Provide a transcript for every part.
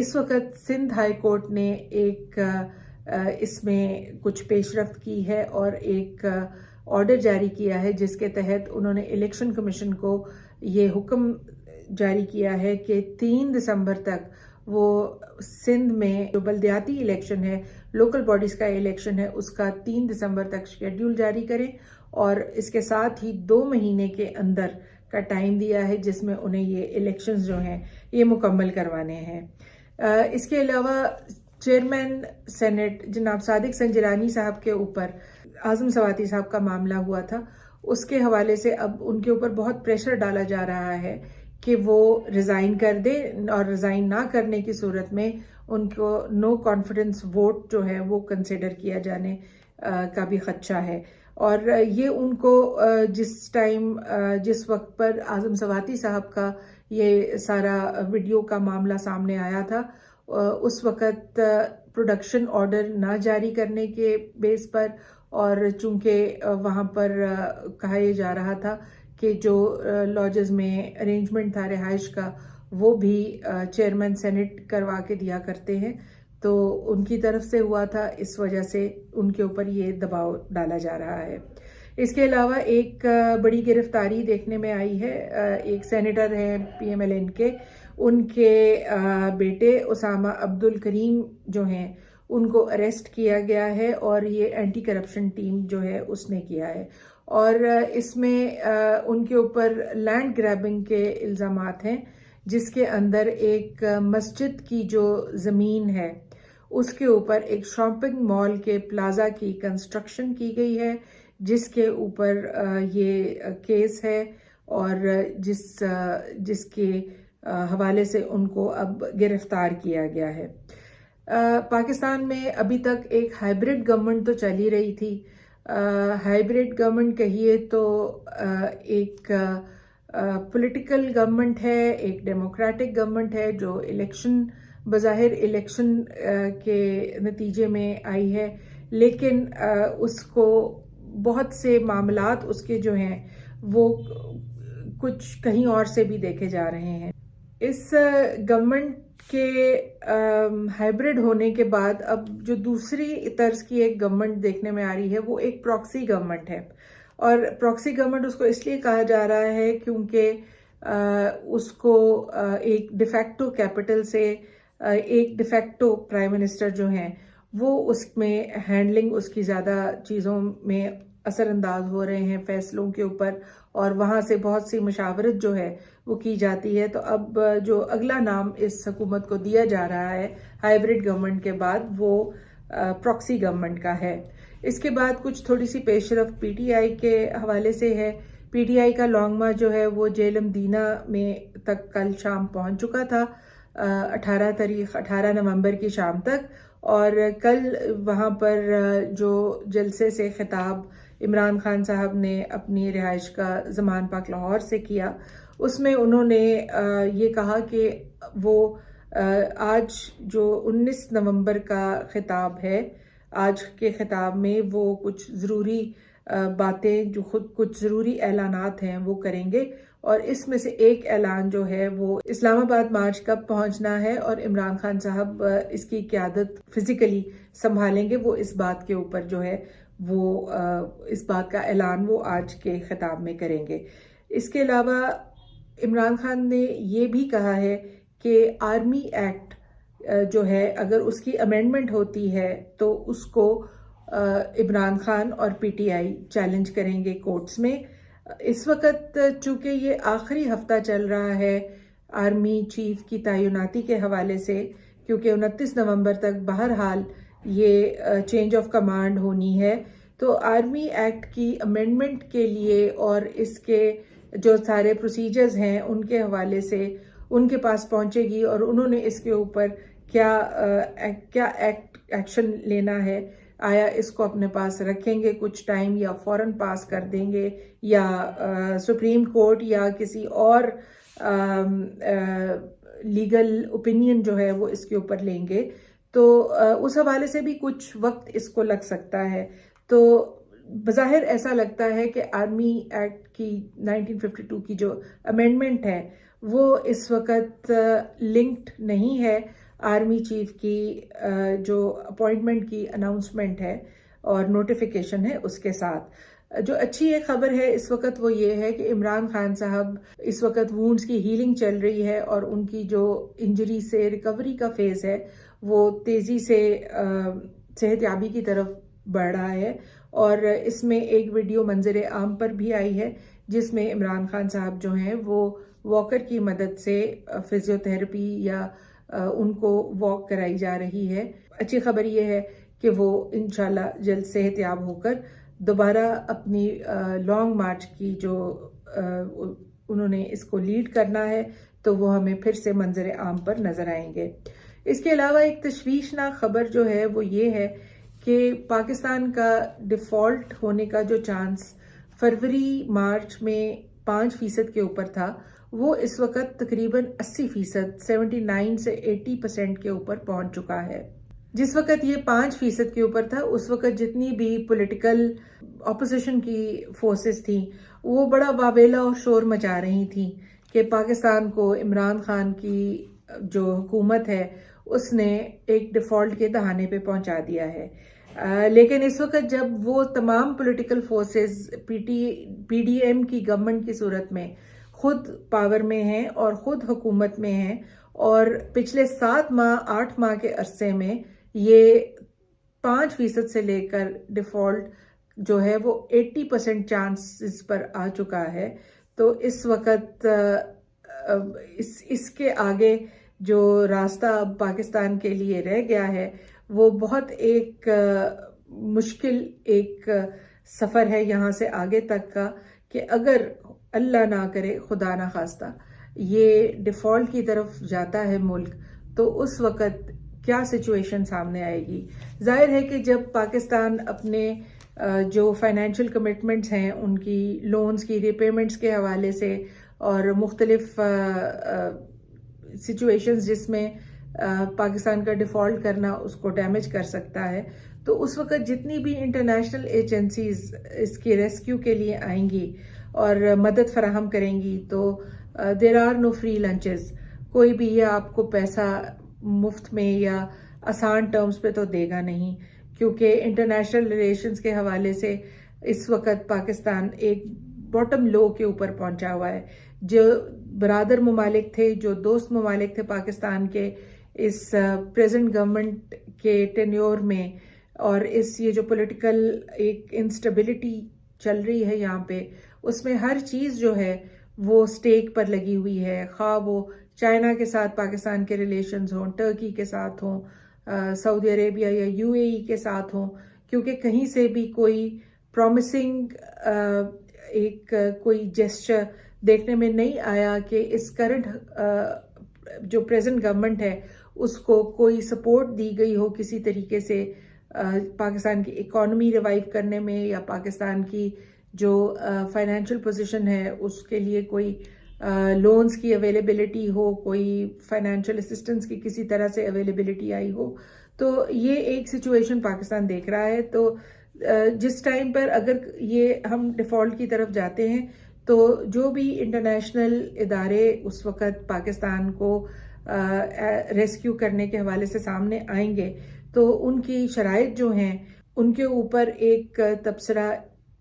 اس وقت Sindh high court نے ایک اس میں کچھ پیش رفت کی ہے اور ایک آرڈر جاری کیا ہے جس کے تحت انہوں نے الیکشن کمیشن کو یہ حکم جاری کیا ہے کہ 3 دسمبر تک وہ سندھ میں جو بلدیاتی الیکشن ہے، لوکل باڈیز کا الیکشن ہے، اس کا 3 دسمبر تک شیڈیول جاری کریں اور اس کے ساتھ ہی 2 مہینے کے اندر کا ٹائم دیا ہے جس میں انہیں یہ الیکشنز جو ہیں یہ مکمل کروانے ہیں۔ اس کے علاوہ چیئرمین سینٹ جناب صادق سنجرانی صاحب کے اوپر اعظم سواتی صاحب کا معاملہ ہوا تھا، اس کے حوالے سے اب ان کے اوپر بہت پریشر ڈالا جا رہا ہے کہ وہ ریزائن کر دیں، اور ریزائن نہ کرنے کی صورت میں ان کو نو کانفیڈنس ووٹ جو ہے وہ کنسیڈر کیا جانے کا بھی خدشہ ہے۔ اور یہ ان کو جس وقت پر اعظم سواتی صاحب کا یہ سارا ویڈیو کا معاملہ سامنے آیا تھا، اس وقت پروڈکشن آرڈر نہ جاری کرنے کے بیس پر، اور چونکہ وہاں پر کہا یہ جا رہا تھا کہ جو لاجز میں ارینجمنٹ تھا رہائش کا وہ بھی چیئرمین سینٹ کروا کے دیا کرتے ہیں، تو ان کی طرف سے ہوا تھا، اس وجہ سے ان کے اوپر یہ دباؤ ڈالا جا رہا ہے۔ اس کے علاوہ ایک بڑی گرفتاری دیکھنے میں آئی ہے، ایک سینیٹر ہیں PMLN کے، ان کے بیٹے اسامہ عبدالکریم جو ہیں ان کو اریسٹ کیا گیا ہے، اور یہ اینٹی کرپشن ٹیم جو ہے اس نے کیا ہے، اور اس میں ان کے اوپر لینڈ گریبنگ کے الزامات ہیں، جس کے اندر ایک مسجد کی جو زمین ہے اس کے اوپر ایک شاپنگ مال کے پلازا کی کنسٹرکشن کی گئی ہے، جس کے اوپر یہ کیس ہے، اور جس کے حوالے سے ان کو اب گرفتار کیا گیا ہے۔ پاکستان میں ابھی تک ایک ہائیبرڈ گورنمنٹ تو چل ہی رہی تھی۔ ہائیبرڈ گورنمنٹ کہیے تو ایک پولیٹیکل گورنمنٹ ہے، ایک ڈیموکریٹک گورنمنٹ ہے جو الیکشن بظاہر الیکشن کے نتیجے میں آئی ہے، لیکن اس کو بہت سے معاملات اس کے جو ہیں وہ کچھ کہیں اور سے بھی دیکھے جا رہے ہیں۔ اس گورنمنٹ کے ہائیبرڈ ہونے کے بعد اب جو دوسری طرز کی ایک گورنمنٹ دیکھنے میں آ رہی ہے وہ ایک پراکسی گورنمنٹ ہے، اور پراکسی گورنمنٹ اس کو اس لیے کہا جا رہا ہے کیونکہ اس کو ایک ڈیفیکٹو کیپٹل سے ایک ڈیفیکٹو پرائم منسٹر جو ہیں وہ اس میں ہینڈلنگ اس کی زیادہ چیزوں میں اثر انداز ہو رہے ہیں، فیصلوں کے اوپر، اور وہاں سے بہت سی مشاورت جو ہے وہ کی جاتی ہے۔ تو اب جو اگلا نام اس حکومت کو دیا جا رہا ہے ہائیبرڈ گورنمنٹ کے بعد وہ پراکسی گورنمنٹ کا ہے۔ اس کے بعد کچھ تھوڑی سی پیش رفت PTI کے حوالے سے ہے۔ PTI کا لانگ مارچ جو ہے وہ جیل مدینہ میں تک کل شام پہنچ چکا تھا، 18 نومبر کی شام تک، اور کل وہاں پر جو جلسے سے خطاب عمران خان صاحب نے اپنی رہائش کا زمان پاک لاہور سے کیا، اس میں انہوں نے یہ کہا کہ وہ آج جو 19 نومبر کا خطاب ہے، آج کے خطاب میں وہ کچھ ضروری باتیں، جو خود کچھ ضروری اعلانات ہیں وہ کریں گے، اور اس میں سے ایک اعلان جو ہے وہ اسلام آباد مارچ کب پہنچنا ہے اور عمران خان صاحب اس کی قیادت فزیکلی سنبھالیں گے، وہ اس بات کے اوپر جو ہے وہ اس بات کا اعلان وہ آج کے خطاب میں کریں گے۔ اس کے علاوہ عمران خان نے یہ بھی کہا ہے کہ آرمی ایکٹ جو ہے اگر اس کی امینڈمنٹ ہوتی ہے تو اس کو عمران خان اور PTI چیلنج کریں گے کورٹس میں۔ اس وقت چونکہ یہ آخری ہفتہ چل رہا ہے آرمی چیف کی تعیناتی کے حوالے سے، کیونکہ 29 نومبر تک بہرحال یہ چینج آف کمانڈ ہونی ہے، تو آرمی ایکٹ کی امینڈمنٹ کے لیے اور اس کے جو سارے پروسیجرز ہیں ان کے حوالے سے ان کے پاس پہنچے گی، اور انہوں نے اس کے اوپر کیا ایکشن لینا ہے، آیا اس کو اپنے پاس رکھیں گے کچھ ٹائم یا فوراً پاس کر دیں گے، یا سپریم کورٹ یا کسی اور لیگل اوپینین جو ہے وہ اس کے اوپر لیں گے، تو اس حوالے سے بھی کچھ وقت اس کو لگ سکتا ہے۔ تو بظاہر ایسا لگتا ہے کہ آرمی ایکٹ کی 1952 کی جو امینڈمنٹ ہے وہ اس وقت لنکڈ نہیں ہے آرمی چیف کی جو اپوائنٹمنٹ کی اناؤنسمنٹ ہے اور نوٹیفیکیشن ہے اس کے ساتھ۔ جو اچھی ایک خبر ہے اس وقت وہ یہ ہے کہ عمران خان صاحب اس وقت وونڈز کی ہیلنگ چل رہی ہے اور ان کی جو انجری سے ریکوری کا فیز ہے وہ تیزی سے صحت یابی کی طرف بڑھ رہا ہے، اور اس میں ایک ویڈیو منظر عام پر بھی آئی ہے جس میں عمران خان صاحب جو ہیں وہ واکر کی مدد سے فزیو تھراپی یا ان کو واک کرائی جا رہی ہے۔ اچھی خبر یہ ہے کہ وہ انشاءاللہ جلد صحت یاب ہو کر دوبارہ اپنی لانگ مارچ کی جو انہوں نے اس کو لیڈ کرنا ہے تو وہ ہمیں پھر سے منظر عام پر نظر آئیں گے۔ اس کے علاوہ ایک تشویشناک خبر جو ہے وہ یہ ہے کہ پاکستان کا ڈیفالٹ ہونے کا جو چانس فروری مارچ میں 5% کے اوپر تھا، وہ اس وقت تقریباً 80%، 79 سے 80% کے اوپر پہنچ چکا ہے۔ جس وقت یہ 5% کے اوپر تھا اس وقت جتنی بھی پولیٹیکل اپوزیشن کی فورسز تھیں وہ بڑا واویلا اور شور مچا رہی تھیں کہ پاکستان کو عمران خان کی جو حکومت ہے اس نے ایک ڈیفالٹ کے دہانے پہ پہنچا دیا ہے، لیکن اس وقت جب وہ تمام political forces P D M کی گورنمنٹ کی صورت میں خود پاور میں ہیں اور خود حکومت میں ہیں، اور پچھلے 7 ماہ 8 ماہ کے عرصے میں یہ 5% سے لے کر ڈیفالٹ جو ہے وہ 80% چانسز پر آ چکا ہے، تو اس وقت اس کے آگے جو راستہ اب پاکستان کے لیے رہ گیا ہے وہ بہت ایک مشکل ایک سفر ہے یہاں سے آگے تک کا، کہ اگر اللہ نہ کرے خدا نہ خواستہ یہ ڈیفالٹ کی طرف جاتا ہے ملک تو اس وقت کیا سچویشن سامنے آئے گی۔ ظاہر ہے کہ جب پاکستان اپنے جو فائنینشیل کمٹمنٹس ہیں ان کی لونز کی ریپیمنٹس کے حوالے سے اور مختلف سچویشنز جس میں پاکستان کا ڈیفالٹ کرنا اس کو ڈیمیج کر سکتا ہے، تو اس وقت جتنی بھی انٹرنیشنل ایجنسیز اس کی ریسکیو کے لیے آئیں گی اور مدد فراہم کریں گی تو there are no free lunches, کوئی بھی یہ آپ کو پیسہ مفت میں یا آسان ٹرمز پہ تو دے گا نہیں، کیونکہ انٹرنیشنل ریلیشنز کے حوالے سے اس وقت پاکستان ایک باٹم لو کے اوپر پہنچا ہوا ہے۔ جو برادر ممالک تھے، جو دوست ممالک تھے پاکستان کے اس پریزنٹ گورنمنٹ کے ٹینیور میں، اور اس یہ جو پولیٹیکل ایک انسٹیبلٹی چل رہی ہے یہاں پہ، اس میں ہر چیز جو ہے وہ سٹیک پر لگی ہوئی ہے، خواہ وہ چائنا کے ساتھ پاکستان کے ریلیشنز ہوں، ٹرکی کے ساتھ ہوں، سعودی عربیہ یا یو اے ای کے ساتھ ہوں، کیونکہ کہیں سے بھی کوئی پرومسنگ ایک کوئی جیسچر دیکھنے میں نہیں آیا کہ اس کرنٹ جو پریزنٹ گورنمنٹ ہے اس کو کوئی سپورٹ دی گئی ہو کسی طریقے سے پاکستان کی اکانومی ریوائیو کرنے میں، یا پاکستان کی جو فائنینشیل پوزیشن ہے اس کے لیے کوئی لونز کی اویلیبلٹی ہو، کوئی فائنینشیل اسسٹنس کی کسی طرح سے اویلیبلٹی آئی ہو۔ تو یہ ایک سچویشن پاکستان دیکھ رہا ہے۔ تو جس ٹائم پر اگر یہ ہم ڈیفالٹ کی طرف جاتے ہیں تو جو بھی انٹرنیشنل ادارے اس وقت پاکستان کو ریسکیو کرنے کے حوالے سے سامنے آئیں گے تو ان کی شرائط جو ہیں ان کے اوپر ایک تبصرہ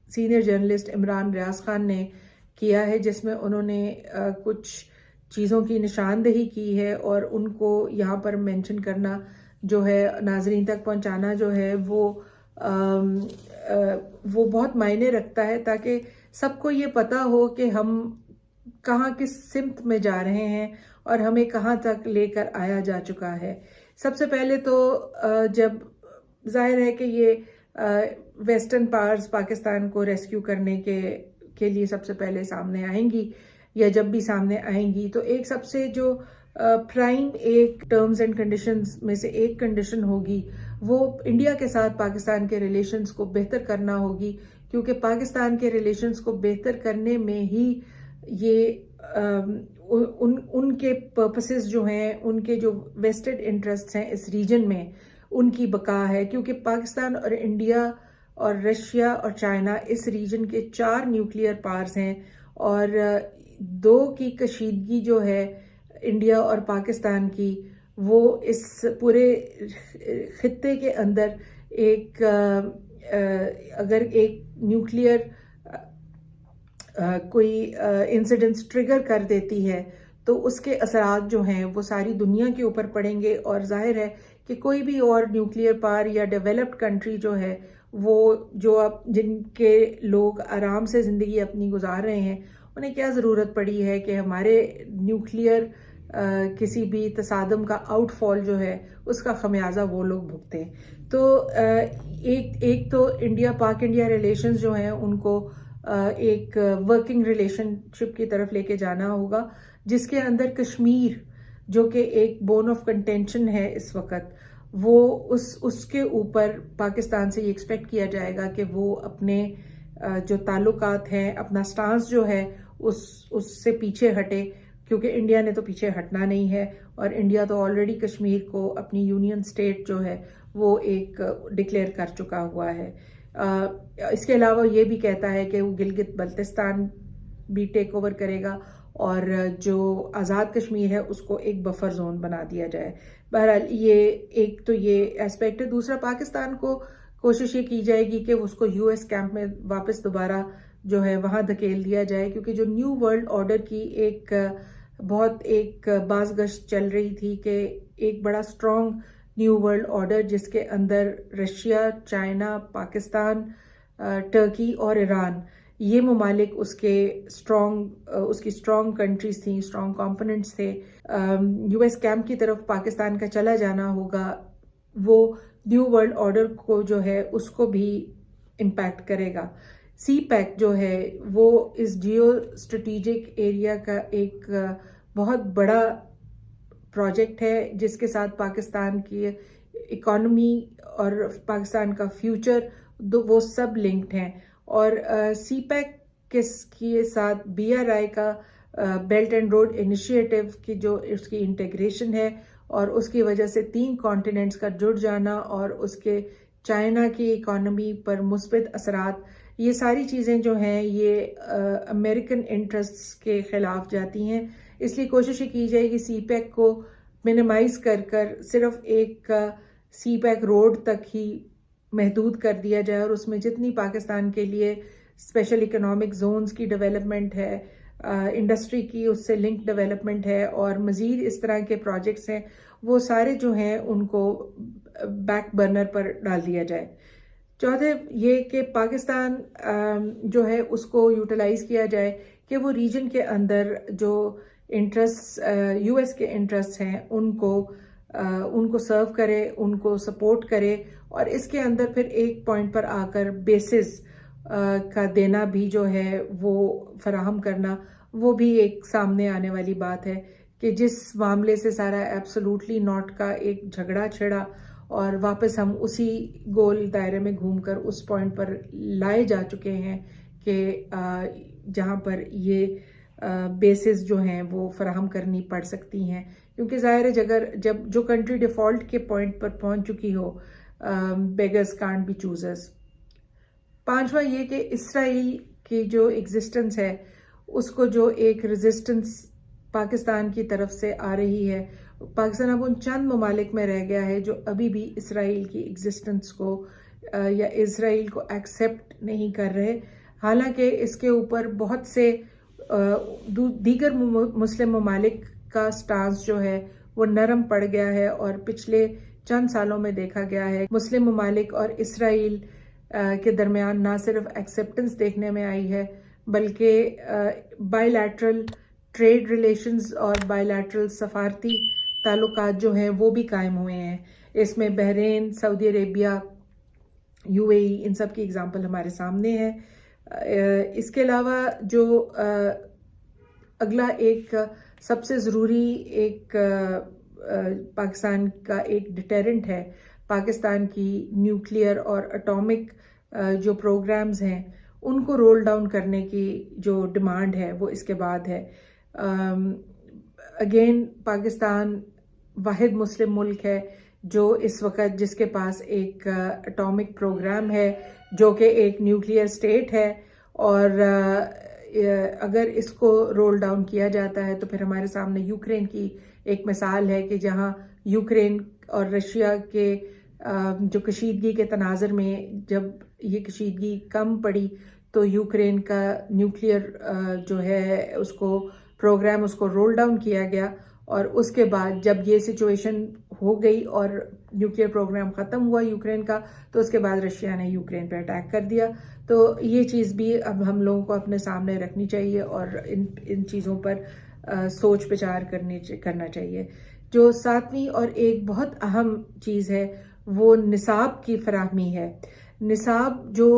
سینئر جرنلسٹ عمران ریاض خان نے کیا ہے، جس میں انہوں نے کچھ چیزوں کی نشاندہی کی ہے، اور ان کو یہاں پر مینشن کرنا جو ہے، ناظرین تک پہنچانا جو ہے وہ بہت معنی رکھتا ہے، تاکہ سب کو یہ پتا ہو کہ ہم کہاں کس سمت میں جا رہے ہیں اور ہمیں کہاں تک لے کر آیا جا چکا ہے۔ سب سے پہلے تو جب ظاہر ہے کہ یہ ویسٹرن پاورز پاکستان کو ریسکیو کرنے کے لیے سب سے پہلے سامنے آئیں گی، یا جب بھی سامنے آئیں گی تو ایک سب سے جو پرائم ایک ٹرمز اینڈ کنڈیشنز میں سے ایک کنڈیشن ہوگی وہ انڈیا کے ساتھ پاکستان کے ریلیشنز کو بہتر کرنا ہوگی، کیونکہ پاکستان کے ریلیشنز کو بہتر کرنے میں ہی یہ ان کے پرپسز جو ہیں، ان کے جو ویسٹڈ انٹرسٹس ہیں اس ریجن میں، ان کی بقا ہے، کیونکہ پاکستان اور انڈیا اور رشیا اور چائنا اس ریجن کے 4 نیوکلیئر پاورز ہیں، اور 2 کی کشیدگی جو ہے انڈیا اور پاکستان کی وہ اس پورے خطے کے اندر ایک اگر ایک نیوکلیئر کوئی انسیڈنٹس ٹریگر کر دیتی ہے تو اس کے اثرات جو ہیں وہ ساری دنیا کے اوپر پڑیں گے، اور ظاہر ہے کہ کوئی بھی اور نیوکلیئر پاور یا ڈیولپڈ کنٹری جو ہے وہ جو اب جن کے لوگ آرام سے زندگی اپنی گزار رہے ہیں، انہیں کیا ضرورت پڑی ہے کہ ہمارے نیوکلیئر کسی بھی تصادم کا آؤٹ فال جو ہے اس کا خمیازہ وہ لوگ بھگتے ہیں۔ تو ایک تو پاک انڈیا ریلیشنز جو ہیں ان کو ایک ورکنگ ریلیشن شپ کی طرف لے کے جانا ہوگا، جس کے اندر کشمیر جو کہ ایک بون آف کنٹینشن ہے اس وقت، وہ اس کے اوپر پاکستان سے یہ ایکسپیکٹ کیا جائے گا کہ وہ اپنے جو تعلقات ہیں، اپنا سٹانس جو ہے اس سے پیچھے ہٹے، کیونکہ انڈیا نے تو پیچھے ہٹنا نہیں ہے، اور انڈیا تو آلریڈی کشمیر کو اپنی یونین سٹیٹ جو ہے وہ ایک ڈکلیئر کر چکا ہوا ہے۔ اس کے علاوہ یہ بھی کہتا ہے کہ وہ گلگت بلتستان بھی ٹیک اوور کرے گا، اور جو آزاد کشمیر ہے اس کو ایک بفر زون بنا دیا جائے۔ بہرحال ایک تو یہ اسپیکٹ ہے۔ دوسرا، پاکستان کو کوشش یہ کی جائے گی کہ اس کو یو ایس کیمپ میں واپس دوبارہ جو ہے وہاں دھکیل دیا جائے، کیونکہ جو نیو ورلڈ آرڈر کی ایک باز گشت چل رہی تھی کہ ایک بڑا اسٹرانگ نیو ورلڈ آرڈر جس کے اندر رشیا، چائنا، پاکستان، ٹرکی اور ایران، یہ ممالک اس کی اسٹرانگ کنٹریز تھیں، اسٹرانگ کمپوننٹس تھے۔ یو ایس کیمپ کی طرف پاکستان کا چلا جانا ہوگا، وہ نیو ورلڈ آرڈر کو جو ہے اس کو بھی امپیکٹ کرے گا۔ سی پیک جو ہے وہ اس جیو اسٹریٹجک ایریا کا ایک بہت بڑا پروجیکٹ ہے، جس کے ساتھ پاکستان کی اکانومی اور پاکستان کا فیوچر وہ سب لنکڈ ہیں، اور سی پیک کے ساتھ بی آر آئی کا بیلٹ اینڈ روڈ انیشیٹو کی جو اس کی انٹیگریشن ہے، اور اس کی وجہ سے 3 کانٹیننٹس کا جڑ جانا اور اس کے چائنا کی اکانومی پر مثبت اثرات، یہ ساری چیزیں جو ہیں یہ امریکن انٹرسٹس کے خلاف جاتی ہیں۔ اس لیے کوشش کی جائے کہ سی پیک کو منیمائز کر صرف ایک سی پیک روڈ تک ہی محدود کر دیا جائے، اور اس میں جتنی پاکستان کے لیے اسپیشل اکنامک زونز کی ڈیولپمنٹ ہے، انڈسٹری کی اس سے لنک ڈیولپمنٹ ہے، اور مزید اس طرح کے پروجیکٹس ہیں، وہ سارے جو ہیں ان کو بیک برنر پر ڈال دیا جائے۔ چوتھے یہ کہ پاکستان جو ہے اس کو یوٹیلائز کیا جائے کہ وہ ریجن کے اندر جو انٹرسٹ یو ایس کے انٹرسٹ ہیں ان کو سرو کرے، ان کو سپورٹ کرے، اور اس کے اندر پھر ایک پوائنٹ پر آ کر بیسز کا دینا بھی جو ہے وہ فراہم کرنا، وہ بھی ایک سامنے آنے والی بات ہے کہ جس معاملے سے سارا ایبسولوٹلی ناٹ کا ایک جھگڑا چھڑا، اور واپس ہم اسی گول دائرے میں گھوم کر اس پوائنٹ پر لائے جا چکے ہیں کہ جہاں پر یہ بیسز جو ہیں وہ فراہم کرنی پڑ سکتی ہیں، کیونکہ ظاہر ہے جب جو کنٹری ڈیفالٹ کے پوائنٹ پر پہنچ چکی ہو، بیگرز کانٹ بی چوزرز۔ پانچواں یہ کہ اسرائیل کی جو ایگزسٹنس ہے اس کو جو ایک ریزسٹنس پاکستان کی طرف سے آ رہی ہے، پاکستان اب ان چند ممالک میں رہ گیا ہے جو ابھی بھی اسرائیل کی ایگزسٹنس کو یا اسرائیل کو ایکسیپٹ نہیں کر رہے، حالانکہ اس کے اوپر بہت سے دیگر مسلم ممالک کا سٹانس جو ہے وہ نرم پڑ گیا ہے، اور پچھلے چند سالوں میں دیکھا گیا ہے مسلم ممالک اور اسرائیل کے درمیان نہ صرف ایکسیپٹنس دیکھنے میں آئی ہے، بلکہ بائی لیٹرل ٹریڈ ریلیشنز اور بائی لیٹرل سفارتی تعلقات جو ہیں وہ بھی قائم ہوئے ہیں۔ اس میں بحرین، سعودی عربیہ، یو اے ای، ان سب کی اگزامپل ہمارے سامنے ہے۔ اس کے علاوہ جو اگلا ایک سب سے ضروری ایک پاکستان کا ایک ڈیٹرنٹ ہے، پاکستان کی نیوکلیئر اور اٹامک جو پروگرامز ہیں ان کو رول ڈاؤن کرنے کی جو ڈیمانڈ ہے وہ اس کے بعد ہے۔ اگین پاکستان واحد مسلم ملک ہے جو اس وقت جس کے پاس ایک اٹامک پروگرام ہے، جو کہ ایک نیوکلیئر اسٹیٹ ہے، اور اگر اس کو رول ڈاؤن کیا جاتا ہے تو پھر ہمارے سامنے یوکرین کی ایک مثال ہے کہ جہاں یوکرین اور رشیا کے جو کشیدگی کے تناظر میں جب یہ کشیدگی کم پڑی تو یوکرین کا نیوکلیئر جو ہے اس کو پروگرام اس کو رول ڈاؤن کیا گیا، اور اس کے بعد جب یہ سچویشن ہو گئی اور نیوکلیئر پروگرام ختم ہوا یوکرین کا، تو اس کے بعد رشیا نے یوکرین پہ اٹیک کر دیا. تو یہ چیز بھی اب ہم لوگوں کو اپنے سامنے رکھنی چاہیے اور ان چیزوں پر سوچ بچار کرنا چاہیے. جو ساتویں اور ایک بہت اہم چیز ہے وہ نصاب کی فراہمی ہے. نصاب جو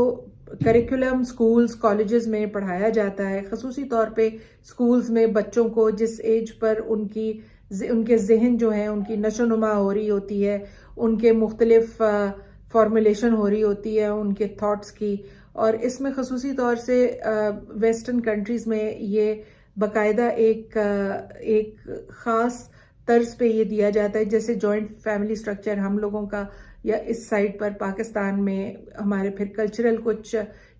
کریکولم سکولز کالجز میں پڑھایا جاتا ہے، خصوصی طور پہ سکولز میں بچوں کو جس ایج پر ان کے ذہن جو ہیں ان کی نشو و نما ہو رہی ہوتی ہے، ان کے مختلف فارمولیشن ہو رہی ہوتی ہے ان کے تھاٹس کی، اور اس میں خصوصی طور سے ویسٹرن کنٹریز میں یہ باقاعدہ ایک خاص طرز پہ یہ دیا جاتا ہے، جیسے جوائنٹ فیملی سٹرکچر ہم لوگوں کا، یا اس سائڈ پر پاکستان میں ہمارے پھر کلچرل کچھ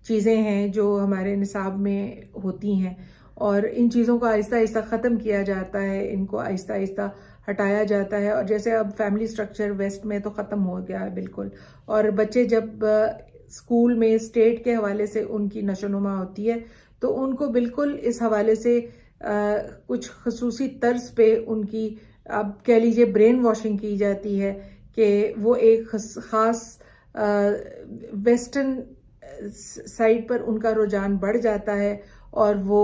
چیزیں ہیں جو ہمارے نصاب میں ہوتی ہیں، اور ان چیزوں کو آہستہ آہستہ ختم کیا جاتا ہے، ان کو آہستہ آہستہ ہٹایا جاتا ہے. اور جیسے اب فیملی سٹرکچر ویسٹ میں تو ختم ہو گیا ہے بالکل، اور بچے جب اسکول میں اسٹیٹ کے حوالے سے ان کی نشو و نما ہوتی ہے تو ان کو بالکل اس حوالے سے کچھ خصوصی طرز پہ ان کی اب کہہ لیجیے برین واشنگ کی جاتی ہے کہ وہ ایک خاص ویسٹرن سائڈ پر ان کا رجحان بڑھ جاتا ہے، اور وہ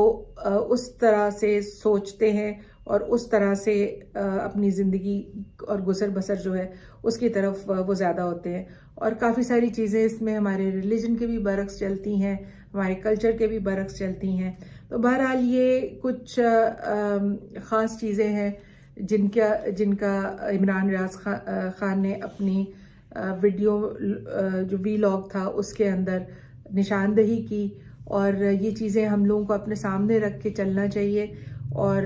اس طرح سے سوچتے ہیں اور اس طرح سے اپنی زندگی اور گزر بسر جو ہے اس کی طرف وہ زیادہ ہوتے ہیں. اور کافی ساری چیزیں اس میں ہمارے ریلیجن کے بھی برعکس چلتی ہیں، ہمارے کلچر کے بھی برعکس چلتی ہیں. تو بہرحال یہ کچھ خاص چیزیں ہیں جن کا عمران ریاض خان نے اپنی ویڈیو جو ویلاگ تھا اس کے اندر نشاندہی کی، اور یہ چیزیں ہم لوگوں کو اپنے سامنے رکھ کے چلنا چاہیے. اور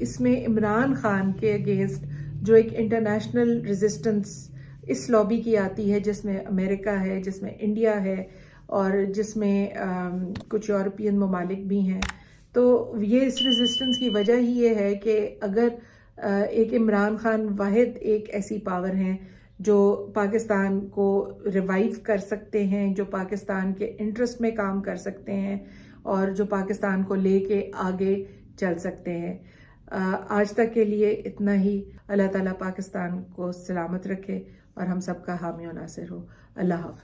اس میں عمران خان کے اگینسٹ جو ایک انٹرنیشنل ریزسٹنس اس لابی کی آتی ہے، جس میں امریکہ ہے، جس میں انڈیا ہے، اور جس میں کچھ یورپین ممالک بھی ہیں. تو یہ اس ریزسٹنس کی وجہ ہی یہ ہے کہ اگر ایک عمران خان واحد ایک ایسی پاور ہیں جو پاکستان کو ریوائیو کر سکتے ہیں، جو پاکستان کے انٹرسٹ میں کام کر سکتے ہیں، اور جو پاکستان کو لے کے آگے چل سکتے ہیں. آج تک کے لیے اتنا ہی. اللہ تعالیٰ پاکستان کو سلامت رکھے اور ہم سب کا حامی و ناصر ہو. اللہ حافظ.